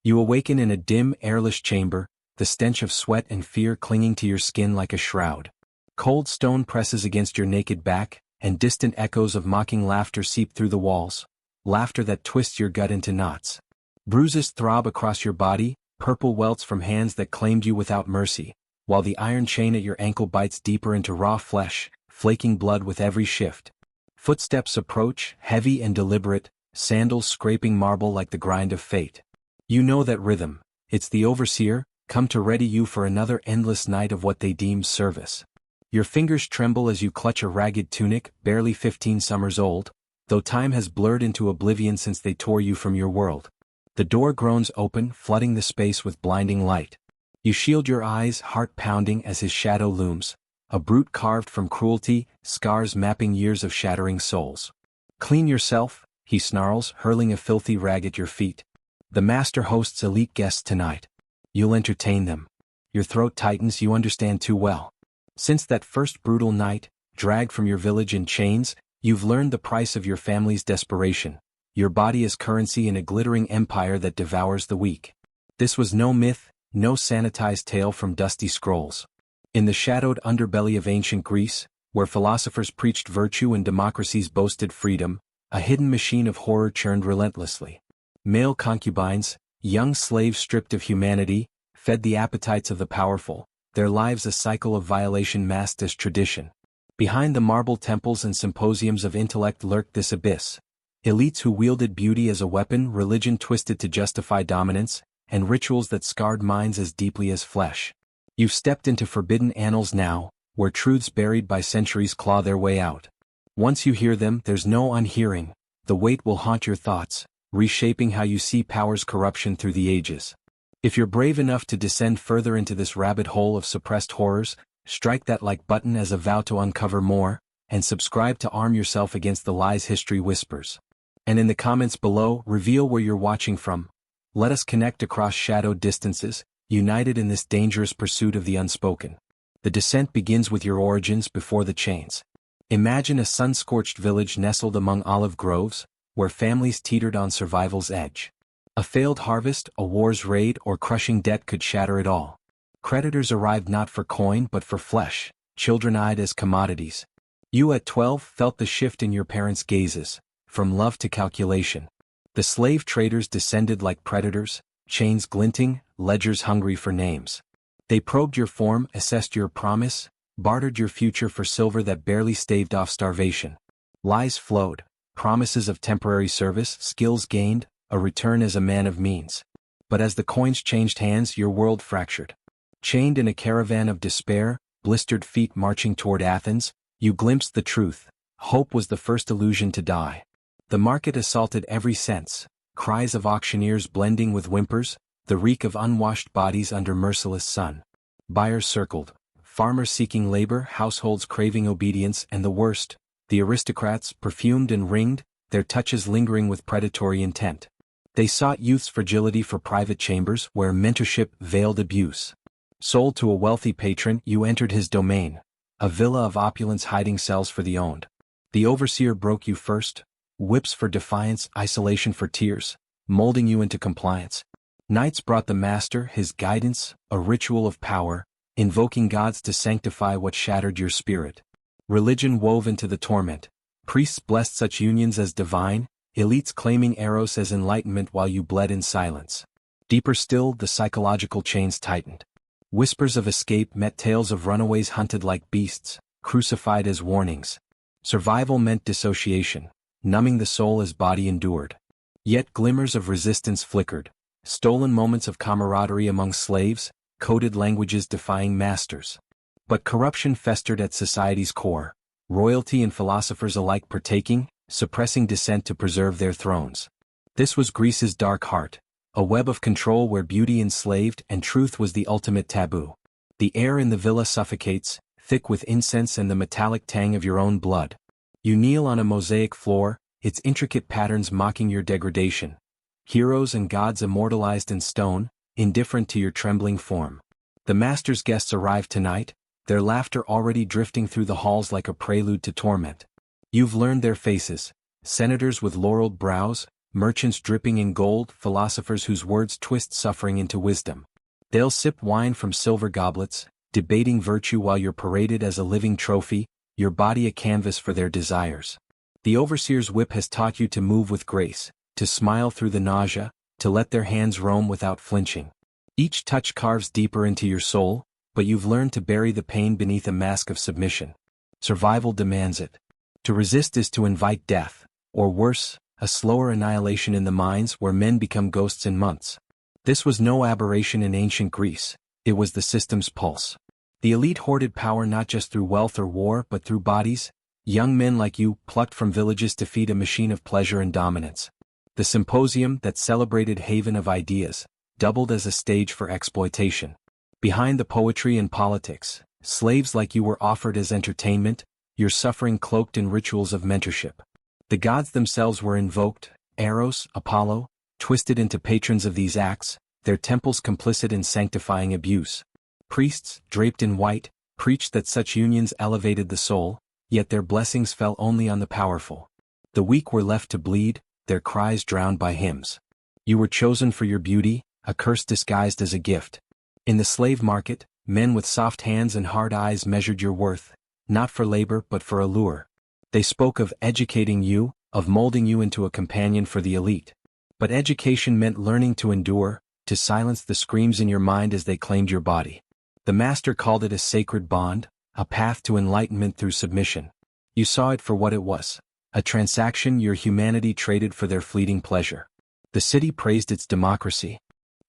You awaken in a dim, airless chamber, the stench of sweat and fear clinging to your skin like a shroud. Cold stone presses against your naked back, and distant echoes of mocking laughter seep through the walls, laughter that twists your gut into knots. Bruises throb across your body, purple welts from hands that claimed you without mercy, while the iron chain at your ankle bites deeper into raw flesh, flaking blood with every shift. Footsteps approach, heavy and deliberate, sandals scraping marble like the grind of fate. You know that rhythm. It's the overseer, come to ready you for another endless night of what they deem service. Your fingers tremble as you clutch a ragged tunic, barely 15 summers old, though time has blurred into oblivion since they tore you from your world. The door groans open, flooding the space with blinding light. You shield your eyes, heart pounding as his shadow looms, a brute carved from cruelty, scars mapping years of shattering souls. Clean yourself, he snarls, hurling a filthy rag at your feet. The master hosts elite guests tonight. You'll entertain them. Your throat tightens, you understand too well. Since that first brutal night, dragged from your village in chains, you've learned the price of your family's desperation. Your body is currency in a glittering empire that devours the weak. This was no myth, no sanitized tale from dusty scrolls. In the shadowed underbelly of ancient Greece, where philosophers preached virtue and democracies boasted freedom, a hidden machine of horror churned relentlessly. Male concubines, young slaves stripped of humanity, fed the appetites of the powerful, their lives a cycle of violation masked as tradition. Behind the marble temples and symposiums of intellect lurked this abyss. Elites who wielded beauty as a weapon, religion twisted to justify dominance, and rituals that scarred minds as deeply as flesh. You've stepped into forbidden annals now, where truths buried by centuries claw their way out. Once you hear them, there's no unhearing. The weight will haunt your thoughts, reshaping how you see power's corruption through the ages. If you're brave enough to descend further into this rabbit hole of suppressed horrors, strike that like button as a vow to uncover more, and subscribe to arm yourself against the lies history whispers. And in the comments below, reveal where you're watching from. Let us connect across shadowed distances, united in this dangerous pursuit of the unspoken. The descent begins with your origins before the chains. Imagine a sun-scorched village nestled among olive groves, where families teetered on survival's edge. A failed harvest, a war's raid, or crushing debt could shatter it all. Creditors arrived not for coin but for flesh, children eyed as commodities. You at 12 felt the shift in your parents' gazes, from love to calculation. The slave traders descended like predators, chains glinting, ledgers hungry for names. They probed your form, assessed your promise, bartered your future for silver that barely staved off starvation. Lies flowed, promises of temporary service, skills gained, a return as a man of means. But as the coins changed hands, your world fractured. Chained in a caravan of despair, blistered feet marching toward Athens, you glimpsed the truth. Hope was the first illusion to die. The market assaulted every sense, cries of auctioneers blending with whimpers, the reek of unwashed bodies under merciless sun. Buyers circled, farmers seeking labor, households craving obedience, and the worst, the aristocrats, perfumed and ringed, their touches lingering with predatory intent. They sought youth's fragility for private chambers where mentorship veiled abuse. Sold to a wealthy patron, you entered his domain, a villa of opulence hiding cells for the owned. The overseer broke you first, whips for defiance, isolation for tears, molding you into compliance. Nights brought the master, his guidance, a ritual of power, invoking gods to sanctify what shattered your spirit. Religion wove into the torment. Priests blessed such unions as divine, elites claiming eros as enlightenment while you bled in silence. Deeper still, the psychological chains tightened. Whispers of escape met tales of runaways hunted like beasts, crucified as warnings. Survival meant dissociation, numbing the soul as body endured. Yet glimmers of resistance flickered. Stolen moments of camaraderie among slaves, coded languages defying masters. But corruption festered at society's core, royalty and philosophers alike partaking, suppressing dissent to preserve their thrones. This was Greece's dark heart, a web of control where beauty enslaved and truth was the ultimate taboo. The air in the villa suffocates, thick with incense and the metallic tang of your own blood. You kneel on a mosaic floor, its intricate patterns mocking your degradation. Heroes and gods immortalized in stone, indifferent to your trembling form. The master's guests arrived tonight, their laughter already drifting through the halls like a prelude to torment. You've learned their faces, senators with laureled brows, merchants dripping in gold, philosophers whose words twist suffering into wisdom. They'll sip wine from silver goblets, debating virtue while you're paraded as a living trophy, your body a canvas for their desires. The overseer's whip has taught you to move with grace, to smile through the nausea, to let their hands roam without flinching. Each touch carves deeper into your soul, but you've learned to bury the pain beneath a mask of submission. Survival demands it. To resist is to invite death, or worse, a slower annihilation in the mines where men become ghosts in months. This was no aberration in ancient Greece, it was the system's pulse. The elite hoarded power not just through wealth or war but through bodies, young men like you plucked from villages to feed a machine of pleasure and dominance. The symposium that celebrated haven of ideas doubled as a stage for exploitation. Behind the poetry and politics, slaves like you were offered as entertainment, your suffering cloaked in rituals of mentorship. The gods themselves were invoked, Eros, Apollo, twisted into patrons of these acts, their temples complicit in sanctifying abuse. Priests, draped in white, preached that such unions elevated the soul, yet their blessings fell only on the powerful. The weak were left to bleed, their cries drowned by hymns. You were chosen for your beauty, a curse disguised as a gift. In the slave market, men with soft hands and hard eyes measured your worth, not for labor but for allure. They spoke of educating you, of molding you into a companion for the elite. But education meant learning to endure, to silence the screams in your mind as they claimed your body. The master called it a sacred bond, a path to enlightenment through submission. You saw it for what it was, a transaction your humanity traded for their fleeting pleasure. The city praised its democracy.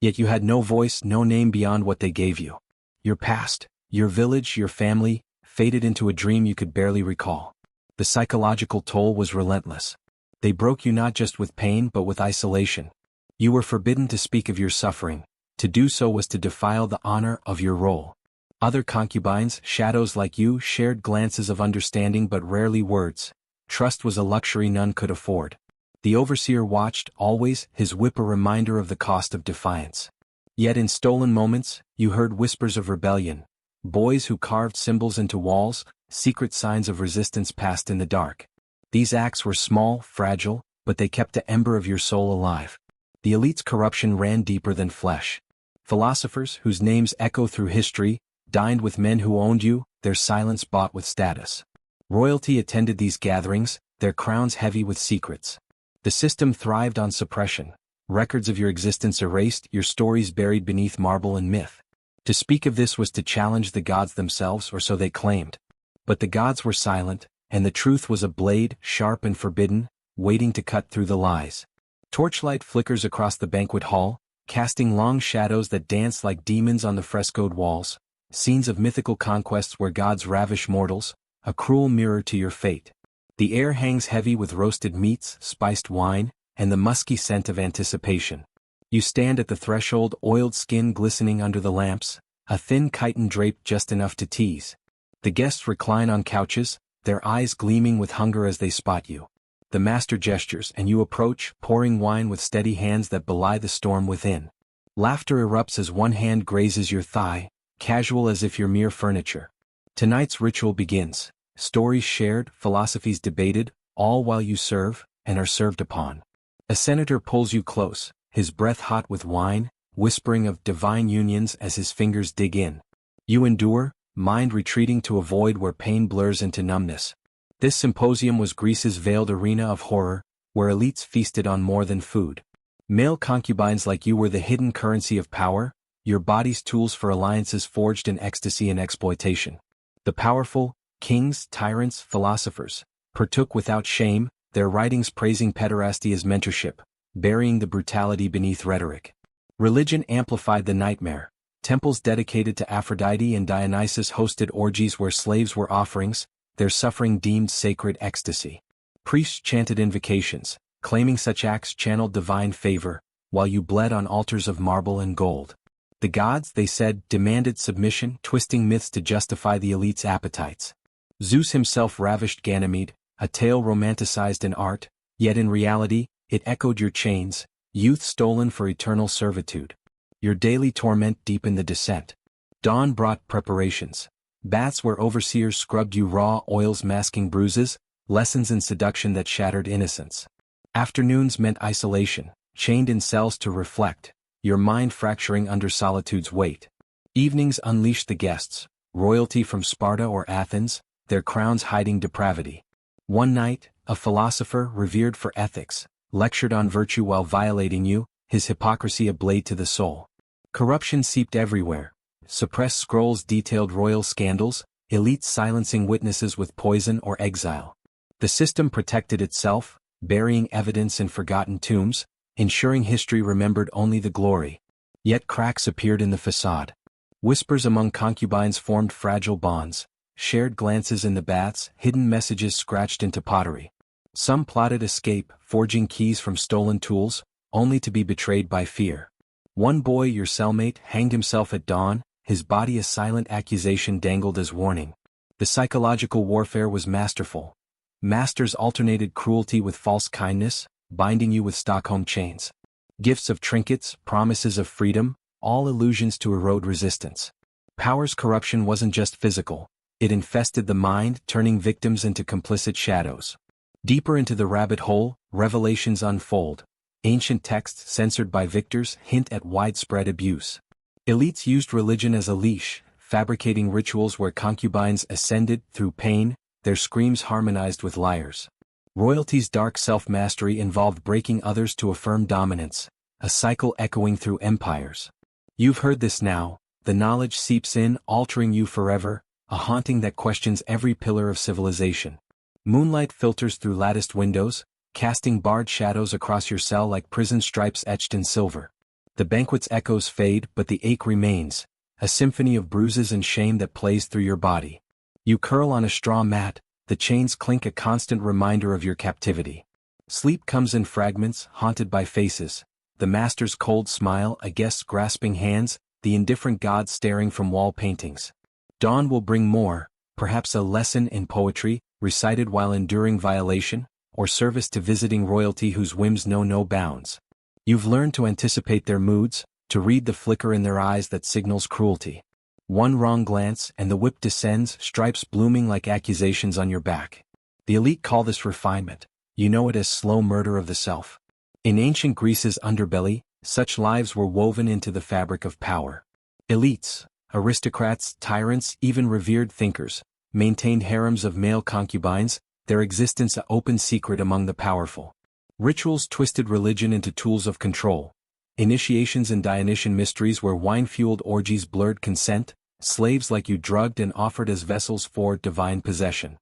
Yet you had no voice, no name beyond what they gave you. Your past, your village, your family, faded into a dream you could barely recall. The psychological toll was relentless. They broke you not just with pain but with isolation. You were forbidden to speak of your suffering. To do so was to defile the honor of your role. Other concubines, shadows like you, shared glances of understanding but rarely words. Trust was a luxury none could afford. The overseer watched, always, his whip a reminder of the cost of defiance. Yet in stolen moments, you heard whispers of rebellion. Boys who carved symbols into walls, secret signs of resistance passed in the dark. These acts were small, fragile, but they kept the ember of your soul alive. The elite's corruption ran deeper than flesh. Philosophers, whose names echo through history, dined with men who owned you, their silence bought with status. Royalty attended these gatherings, their crowns heavy with secrets. The system thrived on suppression. Records of your existence erased, your stories buried beneath marble and myth. To speak of this was to challenge the gods themselves, or so they claimed. But the gods were silent, and the truth was a blade, sharp and forbidden, waiting to cut through the lies. Torchlight flickers across the banquet hall, casting long shadows that dance like demons on the frescoed walls, scenes of mythical conquests where gods ravish mortals, a cruel mirror to your fate. The air hangs heavy with roasted meats, spiced wine, and the musky scent of anticipation. You stand at the threshold, oiled skin glistening under the lamps, a thin chiton draped just enough to tease. The guests recline on couches, their eyes gleaming with hunger as they spot you. The master gestures and you approach, pouring wine with steady hands that belie the storm within. Laughter erupts as one hand grazes your thigh, casual as if you're mere furniture. Tonight's ritual begins. Stories shared, philosophies debated, all while you serve, and are served upon. A senator pulls you close, his breath hot with wine, whispering of divine unions as his fingers dig in. You endure, mind retreating to a void where pain blurs into numbness. This symposium was Greece's veiled arena of horror, where elites feasted on more than food. Male concubines like you were the hidden currency of power, your body's tools for alliances forged in ecstasy and exploitation. The powerful, kings, tyrants, philosophers, partook without shame, their writings praising pederasty as mentorship, burying the brutality beneath rhetoric. Religion amplified the nightmare. Temples dedicated to Aphrodite and Dionysus hosted orgies where slaves were offerings, their suffering deemed sacred ecstasy. Priests chanted invocations, claiming such acts channeled divine favor, while you bled on altars of marble and gold. The gods, they said, demanded submission, twisting myths to justify the elite's appetites. Zeus himself ravished Ganymede, a tale romanticized in art, yet in reality, it echoed your chains, youth stolen for eternal servitude. Your daily torment deepened the descent. Dawn brought preparations. Baths where overseers scrubbed you raw, oils masking bruises, lessons in seduction that shattered innocence. Afternoons meant isolation, chained in cells to reflect, your mind fracturing under solitude's weight. Evenings unleashed the guests, royalty from Sparta or Athens, their crowns hiding depravity. One night, a philosopher revered for ethics, lectured on virtue while violating you, his hypocrisy a blade to the soul. Corruption seeped everywhere. Suppressed scrolls detailed royal scandals, elites silencing witnesses with poison or exile. The system protected itself, burying evidence in forgotten tombs, ensuring history remembered only the glory. Yet cracks appeared in the facade. Whispers among concubines formed fragile bonds, shared glances in the baths, hidden messages scratched into pottery. Some plotted escape, forging keys from stolen tools, only to be betrayed by fear. One boy, your cellmate, hanged himself at dawn, his body a silent accusation dangled as warning. The psychological warfare was masterful. Masters alternated cruelty with false kindness, binding you with Stockholm chains. Gifts of trinkets, promises of freedom, all illusions to erode resistance. Power's corruption wasn't just physical. It infested the mind, turning victims into complicit shadows. Deeper into the rabbit hole, revelations unfold. Ancient texts censored by victors hint at widespread abuse. Elites used religion as a leash, fabricating rituals where concubines ascended through pain, their screams harmonized with liars. Royalty's dark self-mastery involved breaking others to affirm dominance, a cycle echoing through empires. You've heard this now, the knowledge seeps in, altering you forever, a haunting that questions every pillar of civilization. Moonlight filters through latticed windows, casting barred shadows across your cell like prison stripes etched in silver. The banquet's echoes fade, but the ache remains, a symphony of bruises and shame that plays through your body. You curl on a straw mat, the chains clink, a constant reminder of your captivity. Sleep comes in fragments, haunted by faces, the master's cold smile, a guest's grasping hands, the indifferent god staring from wall paintings. Dawn will bring more, perhaps a lesson in poetry, recited while enduring violation, or service to visiting royalty whose whims know no bounds. You've learned to anticipate their moods, to read the flicker in their eyes that signals cruelty. One wrong glance and the whip descends, stripes blooming like accusations on your back. The elite call this refinement. You know it as slow murder of the self. In ancient Greece's underbelly, such lives were woven into the fabric of power. Elites, aristocrats, tyrants, even revered thinkers, maintained harems of male concubines, their existence an open secret among the powerful. Rituals twisted religion into tools of control. Initiations and Dionysian mysteries where wine-fueled orgies blurred consent, slaves like you drugged and offered as vessels for divine possession.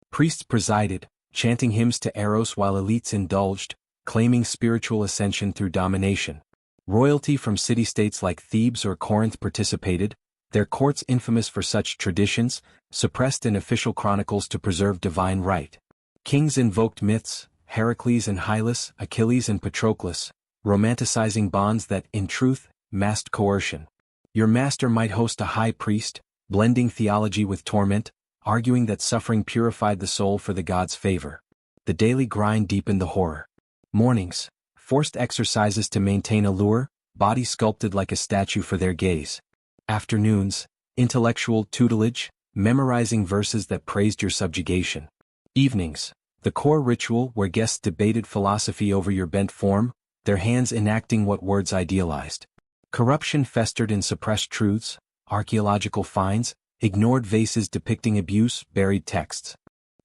Priests presided, chanting hymns to Eros while elites indulged, claiming spiritual ascension through domination. Royalty from city-states like Thebes or Corinth participated, their courts infamous for such traditions, suppressed in official chronicles to preserve divine right. Kings invoked myths, Heracles and Hylas, Achilles and Patroclus, romanticizing bonds that, in truth, masked coercion. Your master might host a high priest, blending theology with torment, arguing that suffering purified the soul for the gods' favor. The daily grind deepened the horror. Mornings, forced exercises to maintain allure, body sculpted like a statue for their gaze. Afternoons, intellectual tutelage, memorizing verses that praised your subjugation. Evenings, the core ritual where guests debated philosophy over your bent form, their hands enacting what words idealized. Corruption festered in suppressed truths, archaeological finds, ignored vases depicting abuse, buried texts.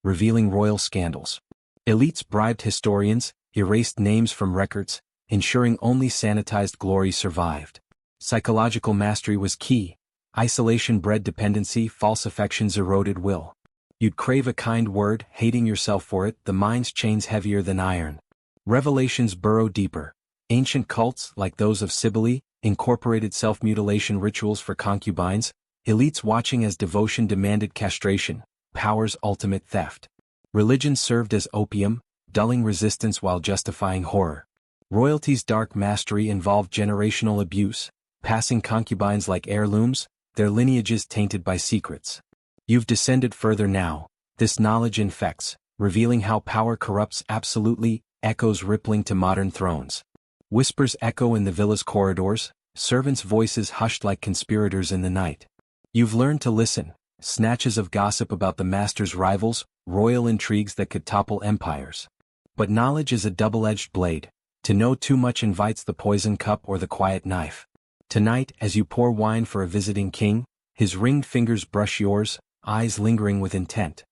Revealing royal scandals. Elites bribed historians, erased names from records, ensuring only sanitized glory survived. Psychological mastery was key. Isolation bred dependency, false affections eroded will. You'd crave a kind word, hating yourself for it, the mind's chains heavier than iron. Revelations burrow deeper. Ancient cults, like those of Cybele, incorporated self-mutilation rituals for concubines, elites watching as devotion demanded castration, power's ultimate theft. Religion served as opium, dulling resistance while justifying horror. Royalty's dark mastery involved generational abuse, passing concubines like heirlooms, their lineages tainted by secrets. You've descended further now, this knowledge infects, revealing how power corrupts absolutely, echoes rippling to modern thrones. Whispers echo in the villa's corridors, servants' voices hushed like conspirators in the night. You've learned to listen, snatches of gossip about the master's rivals, royal intrigues that could topple empires. But knowledge is a double-edged blade. To know too much invites the poison cup or the quiet knife. Tonight, as you pour wine for a visiting king, his ringed fingers brush yours, eyes lingering with intent.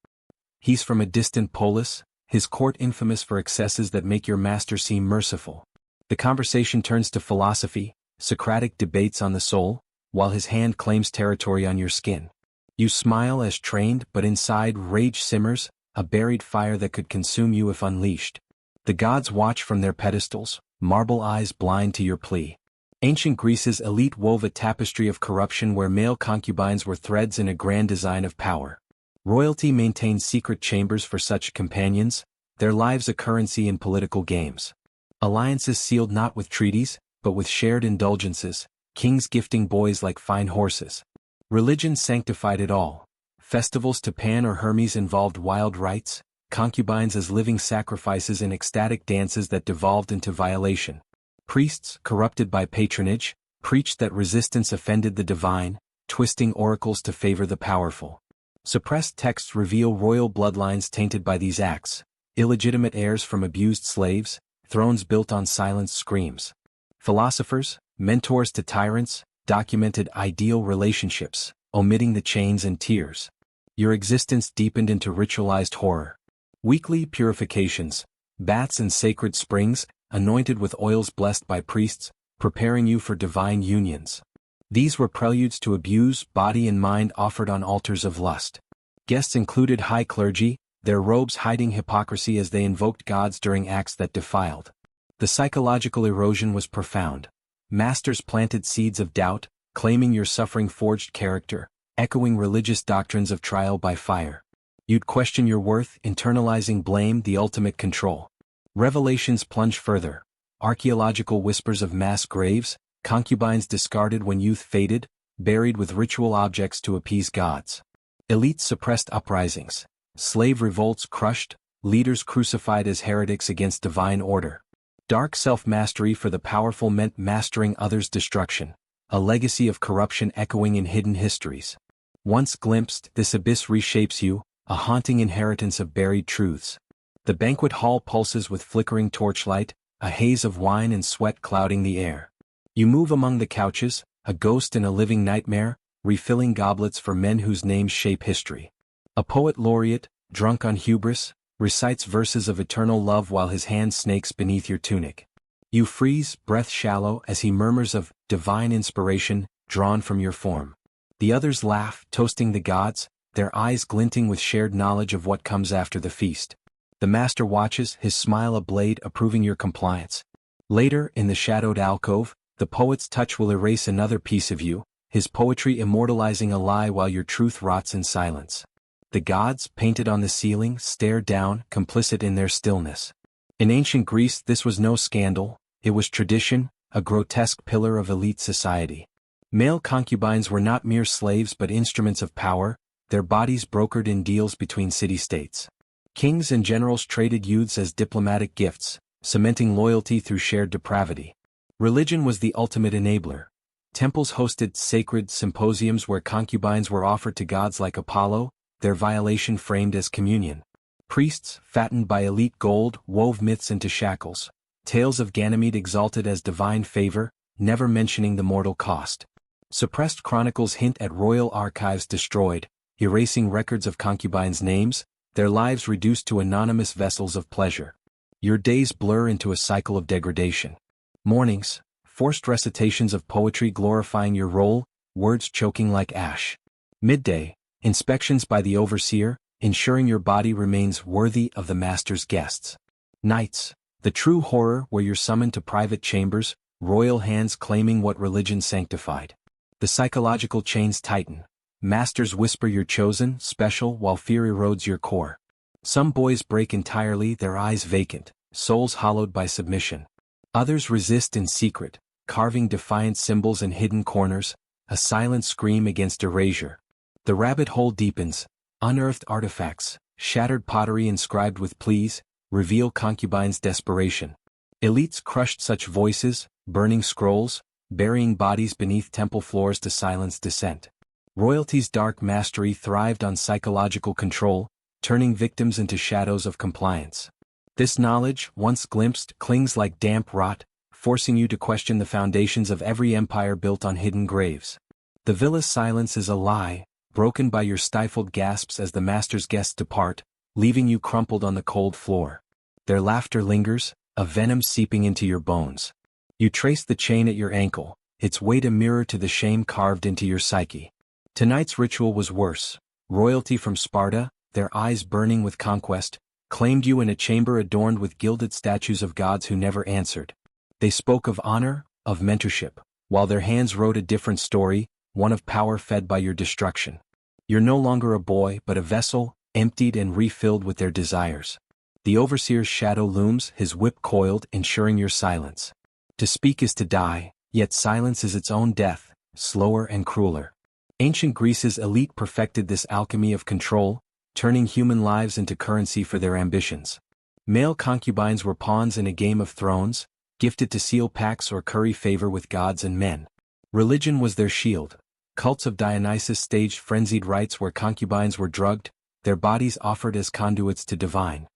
He's from a distant polis, his court infamous for excesses that make your master seem merciful. The conversation turns to philosophy, Socratic debates on the soul, while his hand claims territory on your skin. You smile as trained, but inside rage simmers, a buried fire that could consume you if unleashed. The gods watch from their pedestals, marble eyes blind to your plea. Ancient Greece's elite wove a tapestry of corruption where male concubines were threads in a grand design of power. Royalty maintained secret chambers for such companions, their lives a currency in political games. Alliances sealed not with treaties, but with shared indulgences, kings gifting boys like fine horses. Religion sanctified it all. Festivals to Pan or Hermes involved wild rites, concubines as living sacrifices in ecstatic dances that devolved into violation. Priests, corrupted by patronage, preached that resistance offended the divine, twisting oracles to favor the powerful. Suppressed texts reveal royal bloodlines tainted by these acts, illegitimate heirs from abused slaves, thrones built on silence screams. Philosophers, mentors to tyrants, documented ideal relationships, omitting the chains and tears. Your existence deepened into ritualized horror. Weekly purifications, baths and sacred springs, anointed with oils blessed by priests, preparing you for divine unions. These were preludes to abuse, body and mind offered on altars of lust. Guests included high clergy, their robes hiding hypocrisy as they invoked gods during acts that defiled. The psychological erosion was profound. Masters planted seeds of doubt, claiming your suffering forged character, echoing religious doctrines of trial by fire. You'd question your worth, internalizing blame, the ultimate control. Revelations plunge further. Archaeological whispers of mass graves, concubines discarded when youth faded, buried with ritual objects to appease gods. Elites suppressed uprisings. Slave revolts crushed, leaders crucified as heretics against divine order. Dark self-mastery for the powerful meant mastering others' destruction, a legacy of corruption echoing in hidden histories. Once glimpsed, this abyss reshapes you, a haunting inheritance of buried truths. The banquet hall pulses with flickering torchlight, a haze of wine and sweat clouding the air. You move among the couches, a ghost in a living nightmare, refilling goblets for men whose names shape history. A poet laureate, drunk on hubris, recites verses of eternal love while his hand snakes beneath your tunic. You freeze, breath shallow, as he murmurs of divine inspiration drawn from your form. The others laugh, toasting the gods, their eyes glinting with shared knowledge of what comes after the feast. The master watches, his smile a blade approving your compliance. Later, in the shadowed alcove, the poet's touch will erase another piece of you, his poetry immortalizing a lie while your truth rots in silence. The gods, painted on the ceiling, stare down, complicit in their stillness. In ancient Greece this was no scandal, it was tradition, a grotesque pillar of elite society. Male concubines were not mere slaves but instruments of power, their bodies brokered in deals between city-states. Kings and generals traded youths as diplomatic gifts, cementing loyalty through shared depravity. Religion was the ultimate enabler. Temples hosted sacred symposiums where concubines were offered to gods like Apollo, their violation framed as communion. Priests, fattened by elite gold, wove myths into shackles. Tales of Ganymede exalted as divine favor, never mentioning the mortal cost. Suppressed chronicles hint at royal archives destroyed, erasing records of concubines' names, their lives reduced to anonymous vessels of pleasure. Your days blur into a cycle of degradation. Mornings, forced recitations of poetry glorifying your role, words choking like ash. Midday, inspections by the overseer, ensuring your body remains worthy of the master's guests. Nights, the true horror where you're summoned to private chambers, royal hands claiming what religion sanctified. The psychological chains tighten. Masters whisper you're chosen, special, while fear erodes your core. Some boys break entirely, their eyes vacant, souls hollowed by submission. Others resist in secret, carving defiant symbols in hidden corners, a silent scream against erasure. The rabbit hole deepens. Unearthed artifacts, shattered pottery inscribed with pleas, reveal concubines' desperation. Elites crushed such voices, burning scrolls, burying bodies beneath temple floors to silence dissent. Royalty's dark mastery thrived on psychological control, turning victims into shadows of compliance. This knowledge, once glimpsed, clings like damp rot, forcing you to question the foundations of every empire built on hidden graves. The villa's silence is a lie, broken by your stifled gasps as the master's guests depart, leaving you crumpled on the cold floor. Their laughter lingers, a venom seeping into your bones. You trace the chain at your ankle, its weight a mirror to the shame carved into your psyche. Tonight's ritual was worse. Royalty from Sparta, their eyes burning with conquest, claimed you in a chamber adorned with gilded statues of gods who never answered. They spoke of honor, of mentorship, while their hands wrote a different story, one of power fed by your destruction. You're no longer a boy but a vessel, emptied and refilled with their desires. The overseer's shadow looms, his whip coiled, ensuring your silence. To speak is to die, yet silence is its own death, slower and crueler. Ancient Greece's elite perfected this alchemy of control, turning human lives into currency for their ambitions. Male concubines were pawns in a game of thrones, gifted to seal pacts or curry favor with gods and men. Religion was their shield. Cults of Dionysus staged frenzied rites where concubines were drugged, their bodies offered as conduits to divine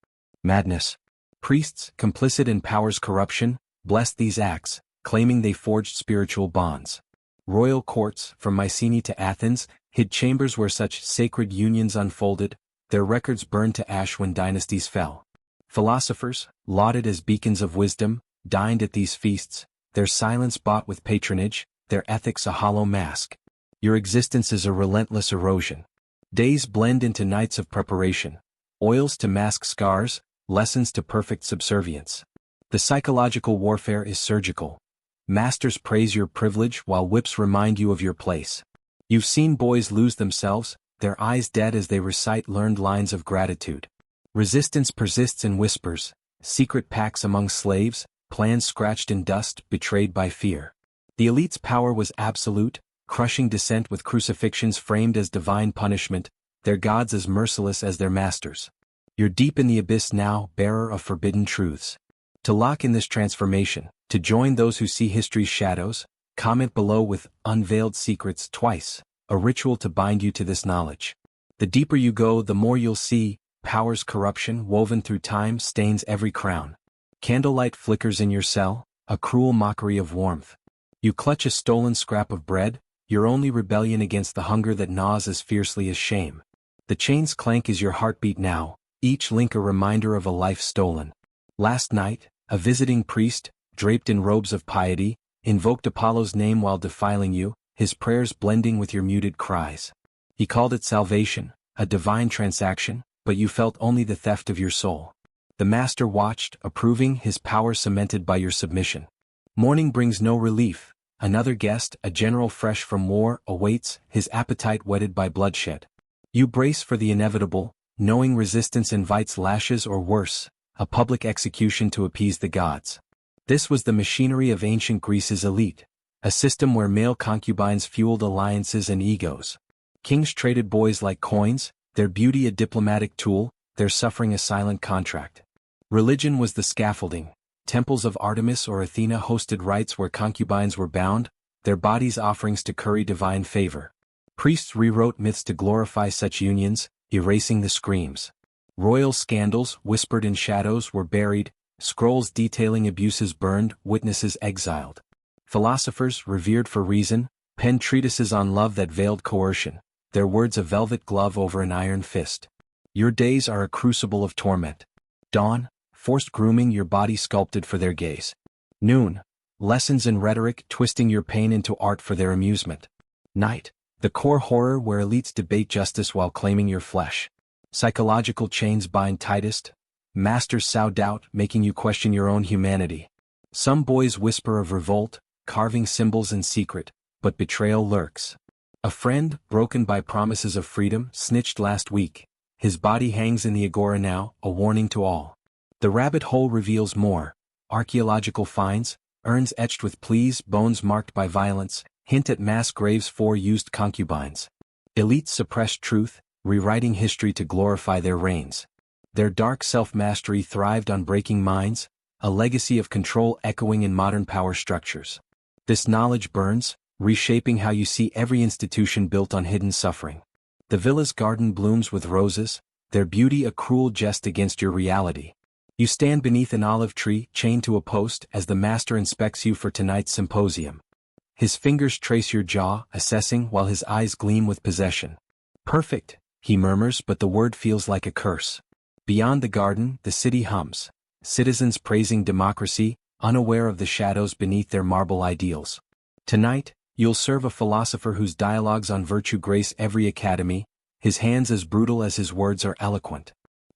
madness. Priests, complicit in power's corruption, blessed these acts, claiming they forged spiritual bonds. Royal courts, from Mycenae to Athens, hid chambers where such sacred unions unfolded, their records burned to ash when dynasties fell. Philosophers, lauded as beacons of wisdom, dined at these feasts, their silence bought with patronage, their ethics a hollow mask. Your existence is a relentless erosion. Days blend into nights of preparation. Oils to mask scars, lessons to perfect subservience. The psychological warfare is surgical. Masters praise your privilege while whips remind you of your place. You've seen boys lose themselves, their eyes dead as they recite learned lines of gratitude. Resistance persists in whispers, secret pacts among slaves, plans scratched in dust, betrayed by fear. The elite's power was absolute, crushing dissent with crucifixions framed as divine punishment, their gods as merciless as their masters. You're deep in the abyss now, bearer of forbidden truths. To lock in this transformation, to join those who see history's shadows, comment below with "unveiled secrets" twice, a ritual to bind you to this knowledge. The deeper you go, the more you'll see, power's corruption woven through time stains every crown. Candlelight flickers in your cell, a cruel mockery of warmth. You clutch a stolen scrap of bread, your only rebellion against the hunger that gnaws as fiercely as shame. The chain's clank is your heartbeat now, each link a reminder of a life stolen. Last night, a visiting priest, draped in robes of piety, invoked Apollo's name while defiling you, his prayers blending with your muted cries. He called it salvation, a divine transaction, but you felt only the theft of your soul. The master watched, approving, his power cemented by your submission. Morning brings no relief. Another guest, a general fresh from war, awaits, his appetite whetted by bloodshed. You brace for the inevitable, knowing resistance invites lashes or worse, a public execution to appease the gods. This was the machinery of ancient Greece's elite, a system where male concubines fueled alliances and egos. Kings traded boys like coins, their beauty a diplomatic tool, their suffering a silent contract. Religion was the scaffolding. Temples of Artemis or Athena hosted rites where concubines were bound, their bodies offerings to curry divine favor. Priests rewrote myths to glorify such unions, erasing the screams. Royal scandals, whispered in shadows, were buried, scrolls detailing abuses burned, witnesses exiled. Philosophers, revered for reason, penned treatises on love that veiled coercion, their words a velvet glove over an iron fist. Your days are a crucible of torment. Dawn, forced grooming, your body sculpted for their gaze. Noon, lessons in rhetoric, twisting your pain into art for their amusement. Night, the core horror where elites debate justice while claiming your flesh. Psychological chains bind tightest. Masters sow doubt, making you question your own humanity. Some boys whisper of revolt, carving symbols in secret, but betrayal lurks. A friend, broken by promises of freedom, snitched last week. His body hangs in the agora now, a warning to all. The rabbit hole reveals more. Archaeological finds, urns etched with pleas, bones marked by violence, hint at mass graves for used concubines. Elites suppressed truth, rewriting history to glorify their reigns. Their dark self-mastery thrived on breaking minds, a legacy of control echoing in modern power structures. This knowledge burns, reshaping how you see every institution built on hidden suffering. The villa's garden blooms with roses, their beauty a cruel jest against your reality. You stand beneath an olive tree, chained to a post, as the master inspects you for tonight's symposium. His fingers trace your jaw, assessing, while his eyes gleam with possession. Perfect, he murmurs, but the word feels like a curse. Beyond the garden, the city hums. Citizens praising democracy, unaware of the shadows beneath their marble ideals. Tonight, you'll serve a philosopher whose dialogues on virtue grace every academy, his hands as brutal as his words are eloquent.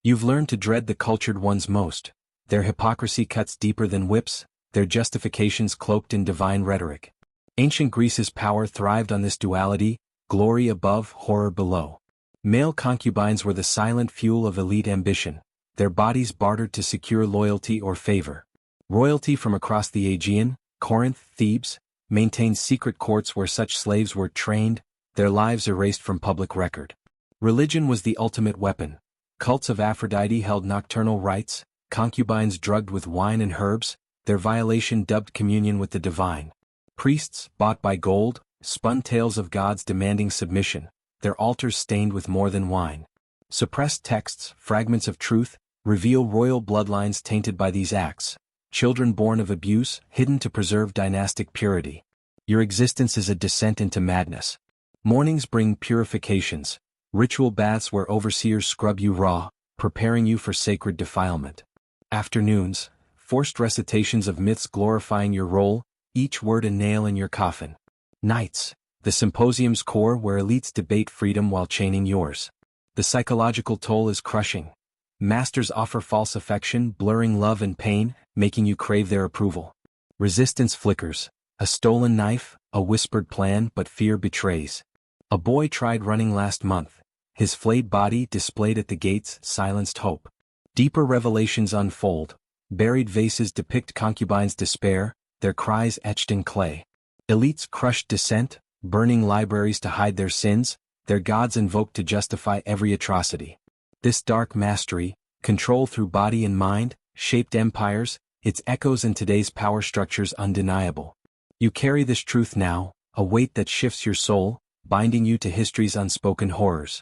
You've learned to dread the cultured ones most. Their hypocrisy cuts deeper than whips, their justifications cloaked in divine rhetoric. Ancient Greece's power thrived on this duality, glory above, horror below. Male concubines were the silent fuel of elite ambition, their bodies bartered to secure loyalty or favor. Royalty from across the Aegean, Corinth, Thebes, maintained secret courts where such slaves were trained, their lives erased from public record. Religion was the ultimate weapon. Cults of Aphrodite held nocturnal rites, concubines drugged with wine and herbs, their violation dubbed communion with the divine. Priests, bought by gold, spun tales of gods demanding submission, their altars stained with more than wine. Suppressed texts, fragments of truth, reveal royal bloodlines tainted by these acts, children born of abuse, hidden to preserve dynastic purity. Your existence is a descent into madness. Mornings bring purifications, ritual baths where overseers scrub you raw, preparing you for sacred defilement. Afternoons, forced recitations of myths glorifying your role, each word a nail in your coffin. Nights, the symposium's core where elites debate freedom while chaining yours. The psychological toll is crushing. Masters offer false affection, blurring love and pain, making you crave their approval. Resistance flickers, a stolen knife, a whispered plan, but fear betrays. A boy tried running last month. His flayed body displayed at the gates silenced hope. Deeper revelations unfold. Buried vases depict concubines' despair, their cries etched in clay. Elites crushed dissent, burning libraries to hide their sins, their gods invoked to justify every atrocity. This dark mastery, control through body and mind, shaped empires, its echoes in today's power structures undeniable. You carry this truth now, a weight that shifts your soul, binding you to history's unspoken horrors.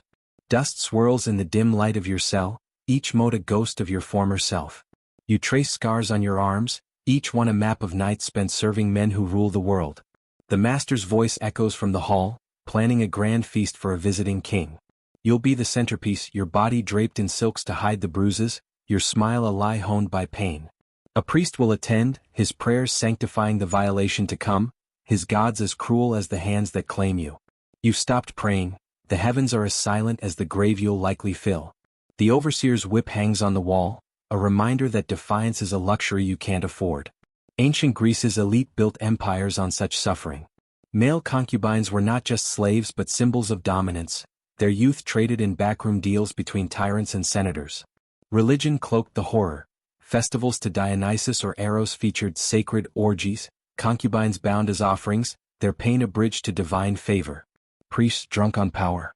Dust swirls in the dim light of your cell, each mote a ghost of your former self. You trace scars on your arms, each one a map of nights spent serving men who rule the world. The master's voice echoes from the hall, planning a grand feast for a visiting king. You'll be the centerpiece, your body draped in silks to hide the bruises, your smile a lie honed by pain. A priest will attend, his prayers sanctifying the violation to come, his gods as cruel as the hands that claim you. You've stopped praying, the heavens are as silent as the grave you'll likely fill. The overseer's whip hangs on the wall, a reminder that defiance is a luxury you can't afford. Ancient Greece's elite built empires on such suffering. Male concubines were not just slaves but symbols of dominance, their youth traded in backroom deals between tyrants and senators. Religion cloaked the horror. Festivals to Dionysus or Eros featured sacred orgies, concubines bound as offerings, their pain a bridge to divine favor. Priests drunk on power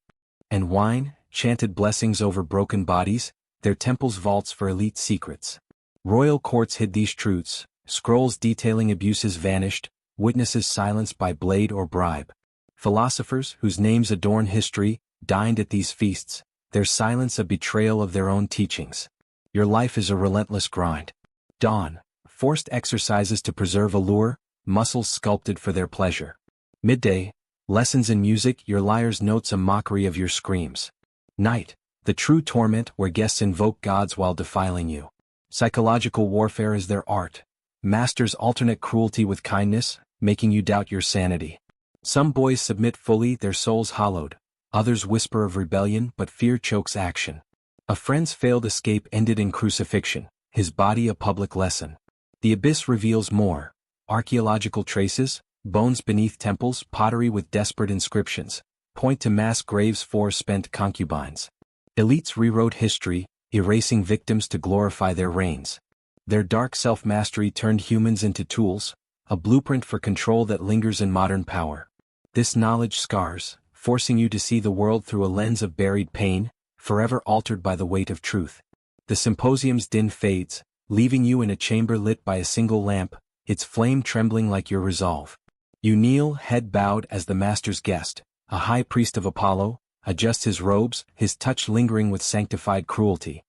and wine, chanted blessings over broken bodies, their temples vaults for elite secrets. Royal courts hid these truths, scrolls detailing abuses vanished, witnesses silenced by blade or bribe. Philosophers, whose names adorn history, dined at these feasts, their silence a betrayal of their own teachings. Your life is a relentless grind. Dawn, forced exercises to preserve allure, muscles sculpted for their pleasure. Midday, lessons in music, your lyre's notes a mockery of your screams. Night, the true torment where guests invoke gods while defiling you. Psychological warfare is their art. Masters alternate cruelty with kindness, making you doubt your sanity. Some boys submit fully, their souls hollowed. Others whisper of rebellion, but fear chokes action. A friend's failed escape ended in crucifixion, his body a public lesson. The abyss reveals more. Archaeological traces, bones beneath temples, pottery with desperate inscriptions, point to mass graves for spent concubines. Elites rewrote history, erasing victims to glorify their reigns. Their dark self-mastery turned humans into tools, a blueprint for control that lingers in modern power. This knowledge scars, forcing you to see the world through a lens of buried pain, forever altered by the weight of truth. The symposium's din fades, leaving you in a chamber lit by a single lamp, its flame trembling like your resolve. You kneel, head bowed as the master's guest, a high priest of Apollo, adjusts his robes, his touch lingering with sanctified cruelty.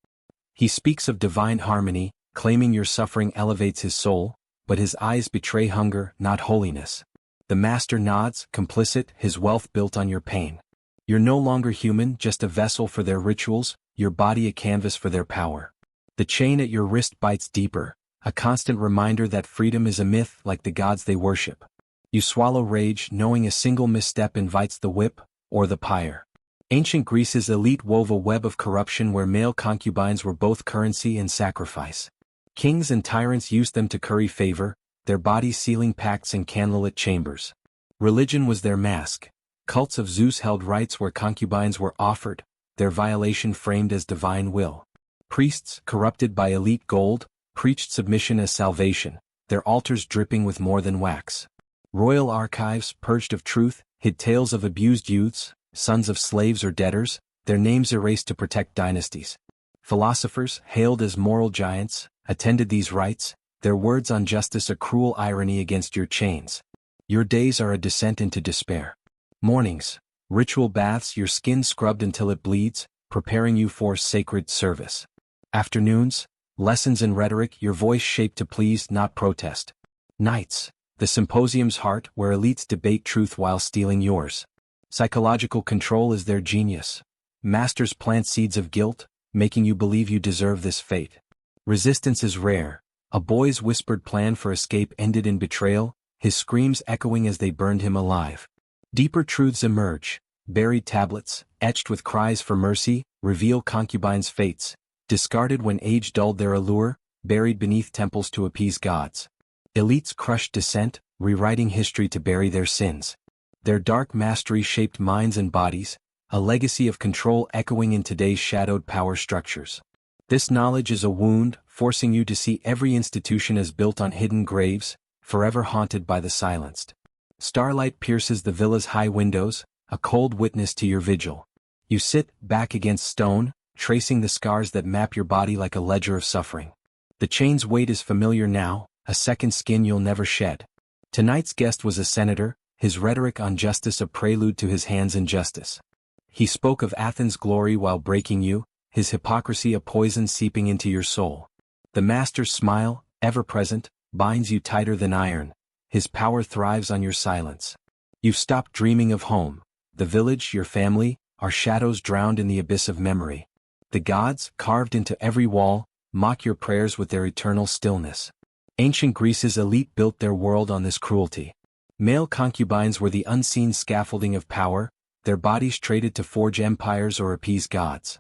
He speaks of divine harmony, claiming your suffering elevates his soul, but his eyes betray hunger, not holiness. The master nods, complicit, his wealth built on your pain. You're no longer human, just a vessel for their rituals, your body a canvas for their power. The chain at your wrist bites deeper, a constant reminder that freedom is a myth like the gods they worship. You swallow rage, knowing a single misstep invites the whip, or the pyre. Ancient Greece's elite wove a web of corruption where male concubines were both currency and sacrifice. Kings and tyrants used them to curry favor, their bodies sealing pacts in candlelit chambers. Religion was their mask. Cults of Zeus held rites where concubines were offered, their violation framed as divine will. Priests, corrupted by elite gold, preached submission as salvation, their altars dripping with more than wax. Royal archives, purged of truth, hid tales of abused youths, sons of slaves or debtors, their names erased to protect dynasties. Philosophers, hailed as moral giants, attended these rites, their words on justice a cruel irony against your chains. Your days are a descent into despair. Mornings, ritual baths, your skin scrubbed until it bleeds, preparing you for sacred service. Afternoons, lessons in rhetoric, your voice shaped to please, not protest. Nights, the symposium's heart where elites debate truth while stealing yours. Psychological control is their genius. Masters plant seeds of guilt, making you believe you deserve this fate. Resistance is rare. A boy's whispered plan for escape ended in betrayal, his screams echoing as they burned him alive. Deeper truths emerge. Buried tablets, etched with cries for mercy, reveal concubines' fates, discarded when age dulled their allure, buried beneath temples to appease gods. Elites crushed dissent, rewriting history to bury their sins. Their dark mastery shaped minds and bodies, a legacy of control echoing in today's shadowed power structures. This knowledge is a wound, forcing you to see every institution as built on hidden graves, forever haunted by the silenced. Starlight pierces the villa's high windows, a cold witness to your vigil. You sit, back against stone, tracing the scars that map your body like a ledger of suffering. The chain's weight is familiar now, a second skin you'll never shed. Tonight's guest was a senator, his rhetoric on justice a prelude to his hands in justice. He spoke of Athens' glory while breaking you, his hypocrisy a poison seeping into your soul. The master's smile, ever present, binds you tighter than iron. His power thrives on your silence. You've stopped dreaming of home. The village, your family, are shadows drowned in the abyss of memory. The gods, carved into every wall, mock your prayers with their eternal stillness. Ancient Greece's elite built their world on this cruelty. Male concubines were the unseen scaffolding of power, their bodies traded to forge empires or appease gods.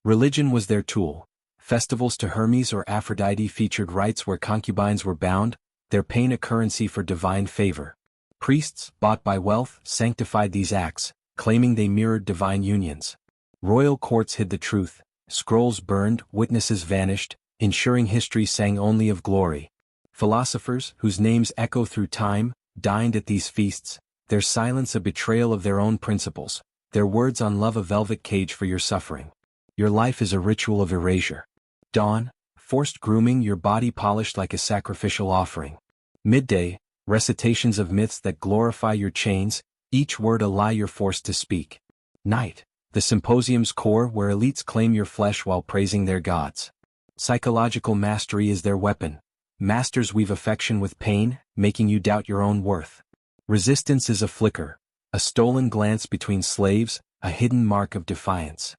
Religion was their tool. Festivals to Hermes or Aphrodite featured rites where concubines were bound, their pain a currency for divine favor. Priests, bought by wealth, sanctified these acts, claiming they mirrored divine unions. Royal courts hid the truth, scrolls burned, witnesses vanished, ensuring history sang only of glory. Philosophers, whose names echo through time, dined at these feasts, their silence a betrayal of their own principles, their words on love a velvet cage for your suffering. Your life is a ritual of erasure. Dawn, forced grooming, your body polished like a sacrificial offering. Midday, recitations of myths that glorify your chains, each word a lie you're forced to speak. Night, the symposium's core where elites claim your flesh while praising their gods. Psychological mastery is their weapon. Masters weave affection with pain, making you doubt your own worth. Resistance is a flicker, a stolen glance between slaves, a hidden mark of defiance.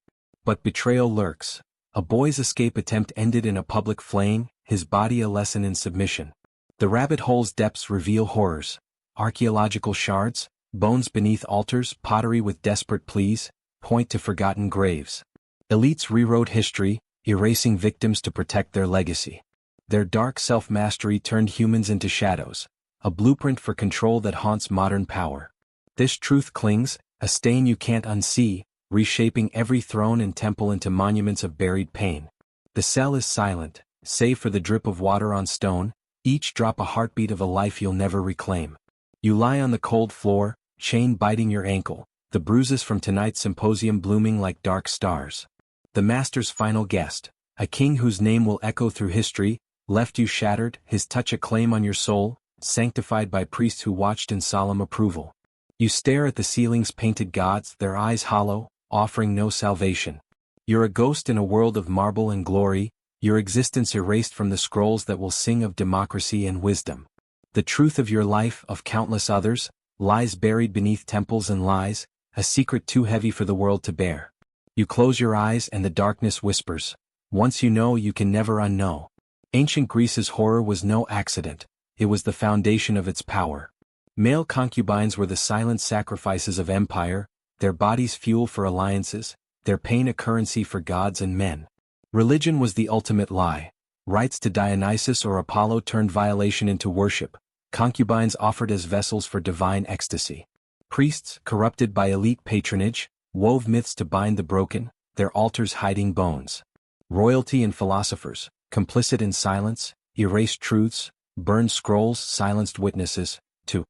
But betrayal lurks. A boy's escape attempt ended in a public flame, his body a lesson in submission. The rabbit hole's depths reveal horrors. Archaeological shards, bones beneath altars, pottery with desperate pleas, point to forgotten graves. Elites rewrote history, erasing victims to protect their legacy. Their dark self-mastery turned humans into shadows, a blueprint for control that haunts modern power. This truth clings, a stain you can't unsee, reshaping every throne and temple into monuments of buried pain. The cell is silent, save for the drip of water on stone, each drop a heartbeat of a life you'll never reclaim. You lie on the cold floor, chain biting your ankle, the bruises from tonight's symposium blooming like dark stars. The master's final guest, a king whose name will echo through history, left you shattered, his touch a claim on your soul, sanctified by priests who watched in solemn approval. You stare at the ceiling's painted gods, their eyes hollow, offering no salvation. You're a ghost in a world of marble and glory, your existence erased from the scrolls that will sing of democracy and wisdom. The truth of your life, of countless others, lies buried beneath temples and lies, a secret too heavy for the world to bear. You close your eyes and the darkness whispers. Once you know, you can never unknow. Ancient Greece's horror was no accident, it was the foundation of its power. Male concubines were the silent sacrifices of empire, their bodies fuel for alliances, their pain a currency for gods and men. Religion was the ultimate lie. Rites to Dionysus or Apollo turned violation into worship. Concubines offered as vessels for divine ecstasy. Priests, corrupted by elite patronage, wove myths to bind the broken, their altars hiding bones. Royalty and philosophers, complicit in silence, erased truths, burned scrolls, silenced witnesses, to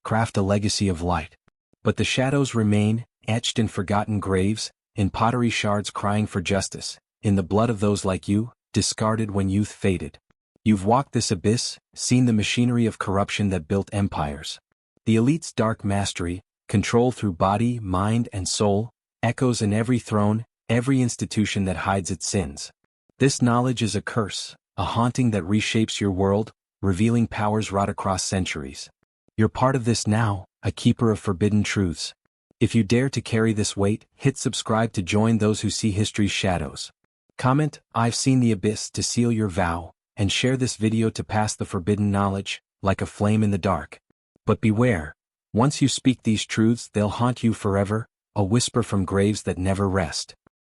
craft a legacy of light. But the shadows remain, etched in forgotten graves, in pottery shards crying for justice, in the blood of those like you, discarded when youth faded. You've walked this abyss, seen the machinery of corruption that built empires. The elite's dark mastery, control through body, mind, and soul, echoes in every throne, every institution that hides its sins. This knowledge is a curse, a haunting that reshapes your world, revealing powers wrought across centuries. You're part of this now, a keeper of forbidden truths. If you dare to carry this weight, hit subscribe to join those who see history's shadows. Comment, "I've seen the abyss," to seal your vow, and share this video to pass the forbidden knowledge, like a flame in the dark. But beware, once you speak these truths, they'll haunt you forever, a whisper from graves that never rest.